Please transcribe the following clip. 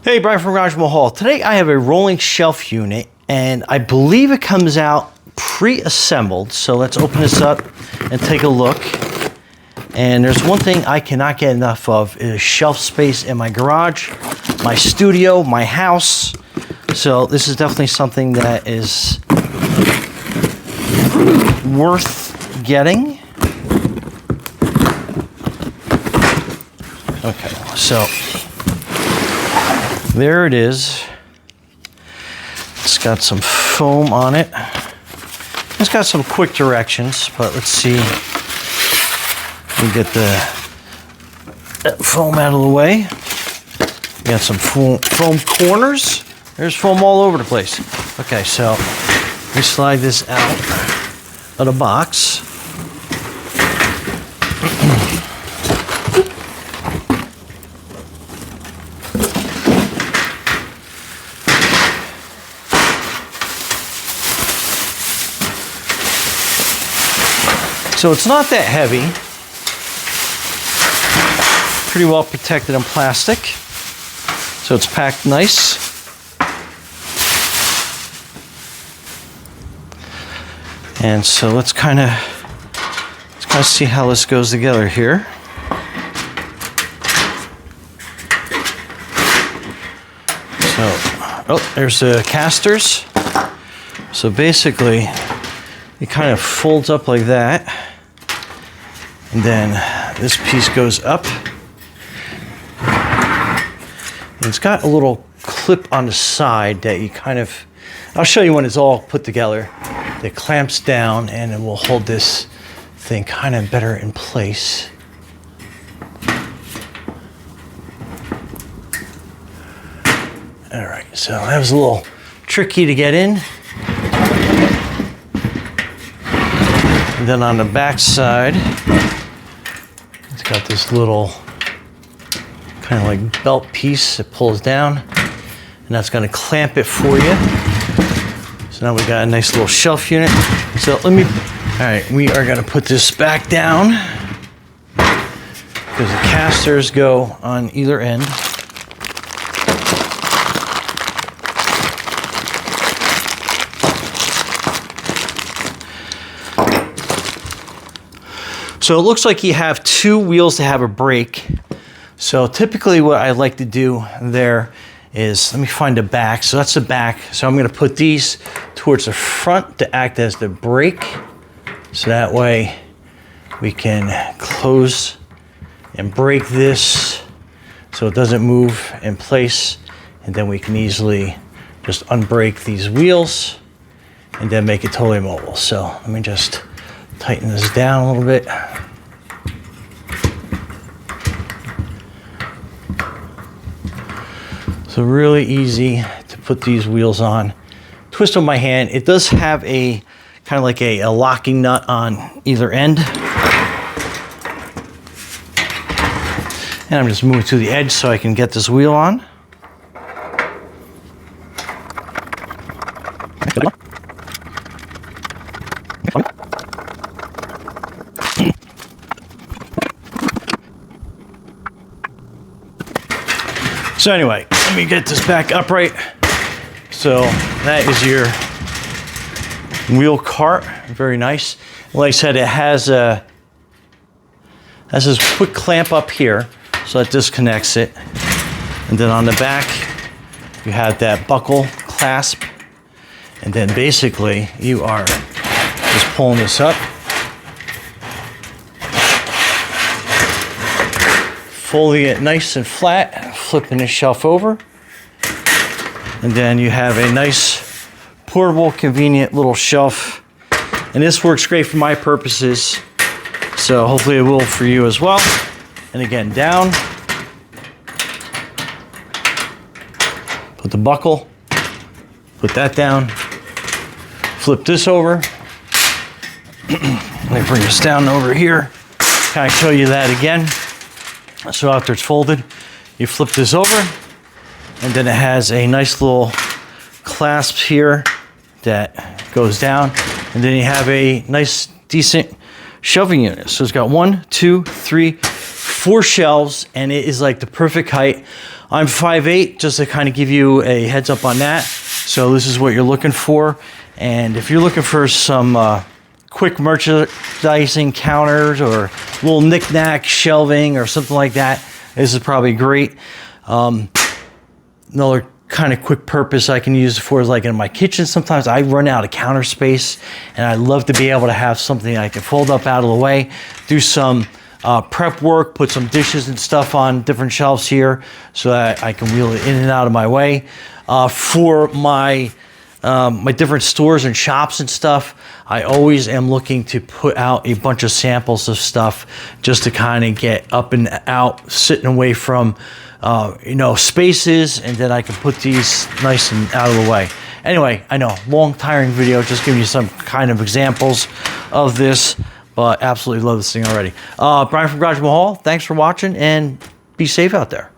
Hey, Brian from Garage Mahal. Today I have a rolling shelf unit and I believe it comes out pre-assembled. So let's open this up and take a look. And there's one thing I cannot get enough of is shelf space in my garage, my studio, my house. So this is definitely something that is worth getting. Okay, so there it is. It's got some foam on it. It's got some quick directions, but let's see. We get the foam out of the way. Got some foam corners. There's foam all over the place. Okay, so we slide this out of the box. So it's not that heavy. Pretty well protected in plastic. So it's packed nice. And so let's kind of see how this goes together here. So, oh, there's the casters. So basically, it kind of folds up like that. And then this piece goes up. And it's got a little clip on the side that you kind of, I'll show you when it's all put together. It clamps down and it will hold this thing kind of better in place. All right, so that was a little tricky to get in. And then on the back side, it's got this little kind of like belt piece that pulls down, and that's going to clamp it for you. So now we got a nice little shelf unit. So all right, we are going to put this back down because the casters go on either end. So it looks like you have two wheels to have a brake. So typically what I like to do there is, let me find the back. So that's the back. So I'm going to put these towards the front to act as the brake. So that way we can close and brake this so it doesn't move in place. And then we can easily just unbrake these wheels and then make it totally mobile. So let me just tighten this down a little bit. So really easy to put these wheels on. Twist on my hand. It does have a kind of like a locking nut on either end. And I'm just moving to the edge so I can get this wheel on. So anyway, let me get this back upright. So that is your wheel cart, very nice. Like I said, it has this quick clamp up here, so that disconnects it. And then on the back, you have that buckle clasp. And then basically, you are just pulling this up. Folding it nice and flat, flipping the shelf over. And then you have a nice, portable, convenient little shelf. And this works great for my purposes. So hopefully it will for you as well. And again, down. Put the buckle, put that down. Flip this over. Let me bring this down over here. Kind of show you that again. So after it's folded, you flip this over, and then it has a nice little clasp here that goes down, and then you have a nice, decent shelving unit. So it's got 1, 2, 3, 4 shelves, and it is like the perfect height. I'm 5'8", just to kind of give you a heads up on that. So this is what you're looking for. And if you're looking for some quick merchandising counters or little knick-knack shelving or something like that, this is probably great. Another kind of quick purpose I can use it for is like in my kitchen. Sometimes I run out of counter space and I love to be able to have something I can fold up out of the way, do some prep work, put some dishes and stuff on different shelves here so that I can wheel it in and out of my way. For my my different stores and shops and stuff, I always am looking to put out a bunch of samples of stuff just to kind of get up and out, sitting away from you know, spaces, and then I can put these nice and out of the way. Anyway, I know, long, tiring video, just giving you some kind of examples of this, but absolutely love this thing already. Brian from Garage Mahal, thanks for watching, and be safe out there.